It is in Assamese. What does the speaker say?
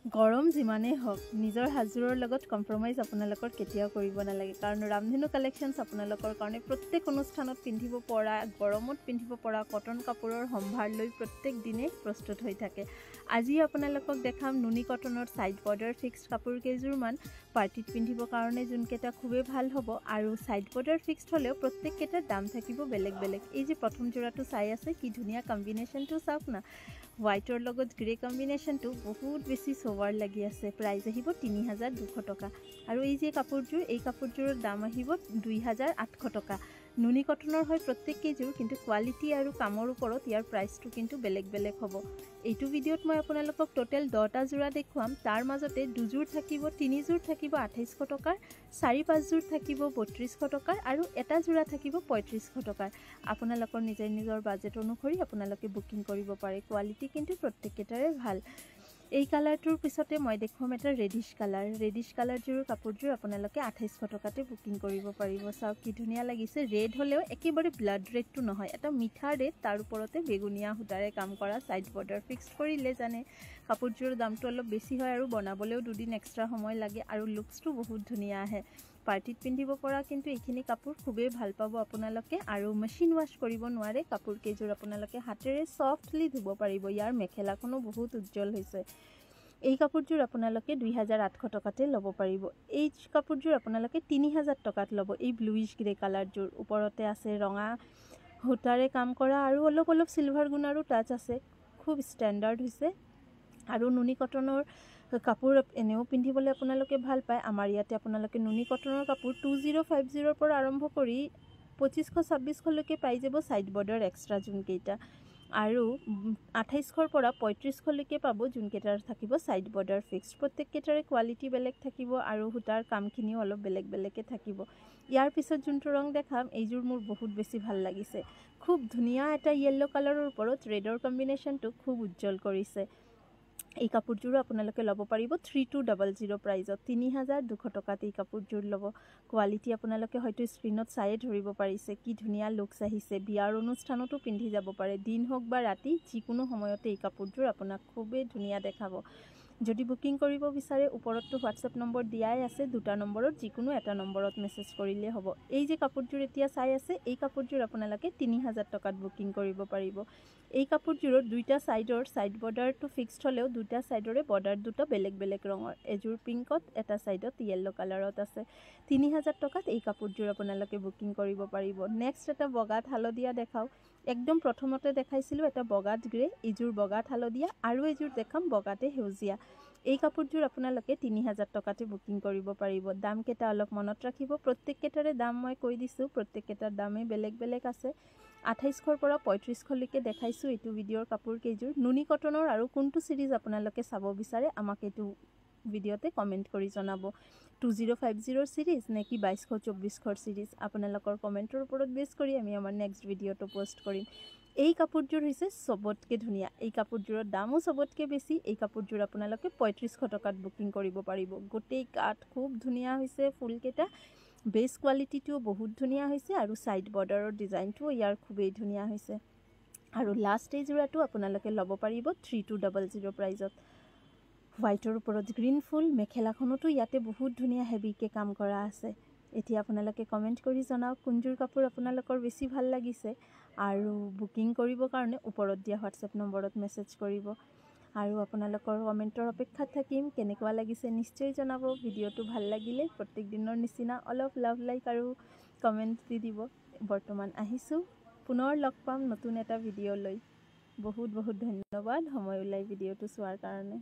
গৰম যিমানেই হওক নিজৰ হাজুৰৰ লগত কম্প্ৰমাইজ আপোনালোকৰ কেতিয়াও কৰিব নালাগে কাৰণ ৰামধেনু কালেকশ্যনছ আপোনালোকৰ কাৰণে প্ৰত্যেক অনুষ্ঠানত পিন্ধিব পৰা গৰমত পিন্ধিব পৰা কটন কাপোৰৰ সম্ভাৰ লৈ প্ৰত্যেক দিনে প্ৰস্তুত হৈ থাকে আজি আপোনালোকক দেখাম নুনি কটনৰ সাইড বৰ্ডাৰ ফিক্সড কাপোৰ কেইজোৰমান পাৰ্টিত পিন্ধিব কাৰণে যোনকেইটা খুবেই ভাল হ'ব আৰু সাইড বৰ্ডাৰ ফিক্সড হ'লেও প্ৰত্যেককেইটাৰ দাম থাকিব বেলেগ বেলেগ এই যে প্ৰথম জোৰাটো চাই আছে কি ধুনীয়া কম্বিনেশ্যনটো চাওক না হোৱাইটৰ লগত গ্ৰে কম্বিনেশ্যনটো বহুত বেছি সোৱাৰ লাগি আছে প্ৰাইস আহিব 3200 টকা আৰু এই যে কাপোৰজোৰৰ দাম আহিব 2800 টকা নুনি কটনৰ হয় প্ৰত্যেক কেইজোৰ কিন্তু কোৱালিটি আৰু কামৰ ওপৰত ইয়াৰ প্ৰাইসটো কিন্তু বেলেগ বেলেগ হ'ব এইটো ভিডিঅ'ত মই আপোনালোকক টোটাল 10টা জোৰা দেখুৱাম তাৰ মাজতে দুজোৰ থাকিব তিনিজোৰ থাকিব 2800 টকাৰ 4-5 জোৰ থাকিব 3200 টকাৰ আৰু এটা জোৰা থাকিব 3500 টকাৰ আপোনালোকৰ নিজৰ বাজেট অনুসৰি আপোনালোকে বুকিং কৰিব পাৰে কোৱালিটি কিন্তু প্ৰত্যেককেইটাৰে ভাল এই কালাৰটোৰ পিছতে মই দেখুৱাম এটা ৰেডিশ কালাৰ জোৰ কাপোৰজোৰ আপোনালোকে 2800 টকাতে বুকিং কৰিব পাৰিব চাওক কি ধুনীয়া লাগিছে ৰেড হলেও একেবাৰে ব্লাড ৰেডটো নহয় এটা মিঠা ৰেড তাৰ ওপৰতে বেগুনিয়া হুটাৰে কাম কৰা সাইড বৰ্ডাৰ ফিক্সড কৰিলে জানে কাপোৰজোৰ দামটো অলপ বেছি হয় আৰু বনাবলেও দুদিন এক্সট্ৰা সময় লাগে আৰু লুকসটো বহুত ধুনীয়া আহে পাৰ্টিত পিন্ধিব পৰা কিন্তু এইখিনি কাপোৰ খুবেই ভাল পাব আপোনালোকে আৰু মেচিন ওয়াশ কৰিব নোৱাৰে কাপোৰ কেইজোৰ আপোনালোকে হাতেৰে সফটলি ধুব পাৰিব ইয়াৰ মেখেলাখনো বহুত উজ্জ্বল হৈছে এই কাপোৰজোৰ আপোনালোকে 2800 টকাতে ল'ব পাৰিব এই কাপোৰজোৰ আপোনালোকে 3000 টকাত ল'ব এই ব্লুইশ গ্ৰে কালাৰজোৰ ওপৰতে আছে ৰঙা হুটাৰে কাম কৰা আৰু অলপ সিলভাৰ গুণাৰো টাচ আছে খুব ষ্টেণ্ডাৰ্ড হৈছে আৰু নুনি কটনৰ কাপোৰ এনেও পিন্ধিবলৈ আপোনালোকে ভাল পায় আমাৰ ইয়াতে আপোনালোকে নুনি কটনৰ কাপোৰ 2050 পৰা আৰম্ভ কৰি 2500-2600 লৈকে পাই যাব সাইড বৰ্ডাৰ এক্সট্ৰা যোনকেইটা আৰু 2800 পৰা 3500 লৈকে পাব যোনকেইটাৰ থাকিব সাইড বৰ্ডাৰ ফিক্সড প্ৰত্যেককেইটাৰে কোৱালিটি বেলেগ থাকিব আৰু হুটাৰ কামখিনিও অলপ বেলেগকে থাকিব ইয়াৰ পিছত যোনটো ৰং দেখাম এইজোৰ মোৰ বহুত বেছি ভাল লাগিছে খুব ধুনীয়া এটা ইয়েলো কালাৰৰ ওপৰত ৰেডৰ কম্বিনেশ্যনটো খুব উজ্জ্বল কৰিছে এই কাপোৰজোৰ আপোনালোকে ল'ব পাৰিব 3200 প্ৰাইজত 3200 টকাত এই কাপোৰজোৰ ল'ব কোৱালিটি আপোনালোকে হয়তো স্ক্ৰিনত চাইয়ে ধৰিব পাৰিছে কি ধুনীয়া লুকস আহিছে বিয়াৰ অনুষ্ঠানতো পিন্ধি যাব পাৰে দিন হোক বা ৰাতি যিকোনো সময়তে এই কাপোৰজোৰ আপোনাক খুবেই ধুনীয়া দেখাব যদি বুকিং কৰিব বিচাৰে ওপৰতটো WhatsApp নম্বৰ দিয়াই আছে দুটা নম্বৰত যিকোনো এটা নম্বৰত মেছেজ কৰিলে হ'ব এই যে কাপোৰজোৰ এতিয়া চাই আছে এই কাপোৰজোৰ আপোনালোকে 3000 টকাত বুকিং কৰিব পাৰিব এই কাপোৰজোৰৰ দুইটা সাইড বৰ্ডাৰটো ফিক্সড হলেও দুটা সাইডৰে বৰ্ডাৰ দুটা বেলেগ ৰঙৰ এজোৰ পিংকত এটা সাইডত ইয়েলো কালাৰত আছে 3000 টকাত এই কাপোৰজোৰ আপোনালোকে বুকিং কৰিব পাৰিব নেক্সট এটা বগাত হালদিয়া দেখাও একদম প্ৰথমতে দেখাইছিলো এটা বগাত গ্ৰে এজোৰ বগাত হালদিয়া আৰু এজোৰ দেখাম বগাতে হেউজিয়া এই কাপোৰজোৰ আপোনালোকে 3000 টকাতে বুকিং কৰিব পাৰিব দাম কেটা অলপ মনত ৰাখিব প্ৰত্যেককেটাৰে দাম মই কৈ দিছো প্ৰত্যেককেটাৰ দামে বেলেগ আছে 2800 পৰা 3500 লৈকে দেখাইছো এইটো ভিডিওৰ কাপোৰ কেইজোৰ নুনি কটনৰ আৰু কোনটো সিৰিজ আপোনালোকে চাব বিচাৰে আমাক এইটো ভিডিওতে কমেন্ট কৰি জনাব 2050 সিৰিজ নাকি 2224 সিৰিজ আপোনালোকৰ কমেন্টৰ ওপৰত বেছ কৰি আমি আমাৰ নেক্সট ভিডিওটো পোষ্ট কৰিম এই কাপোৰজোৰ হৈছে সবতকে ধুনীয়া এই কাপোৰজোৰৰ দামও সবতকে বেছি এই কাপোৰজোৰ আপোনালোকে 3500 টকাত বুকিং কৰিব পাৰিব গোটেই কাট খুব ধুনীয়া হৈছে ফুলকেটা বেস কোৱালিটিটো বহুত ধুনীয়া হৈছে আৰু সাইড বৰ্ডাৰৰ ডিজাইনটো ইয়াৰ খুবেই ধুনীয়া হৈছে আৰু লাষ্ট এই জোৰাটো আপোনালোকে ল'ব পাৰিব 3200 প্ৰাইজত হোৱাইটৰ ওপৰত গ্ৰীন ফুল মেখেলাখনতো ইয়াতে বহুত ধুনীয়া হেভিকে কাম কৰা আছে এতিয়া আপোনালোকে কমেন্ট কৰি জনাওক কোনজোৰ কাপোৰ আপোনালোকৰ বেছি ভাল লাগিছে আৰু বুকিং কৰিব কাৰণে ওপৰত দিয়া WhatsApp নম্বৰত মেছেজ কৰিব আৰু আপোনালোকৰ কমেন্টৰ অপেক্ষাত থাকিম কেনেকুৱা লাগিছে নিশ্চয় জনাব ভিডিওটো ভাল লাগিলে প্ৰত্যেক দিনৰ নিচিনা অলপ লাভ লাইক আৰু কমেন্ট দি দিব বৰ্তমান আহিছো পুনৰ লগ পাম নতুন এটা ভিডিও লৈ বহুত ধন্যবাদ সময় উলাই ভিডিওটো চোৱাৰ কাৰণে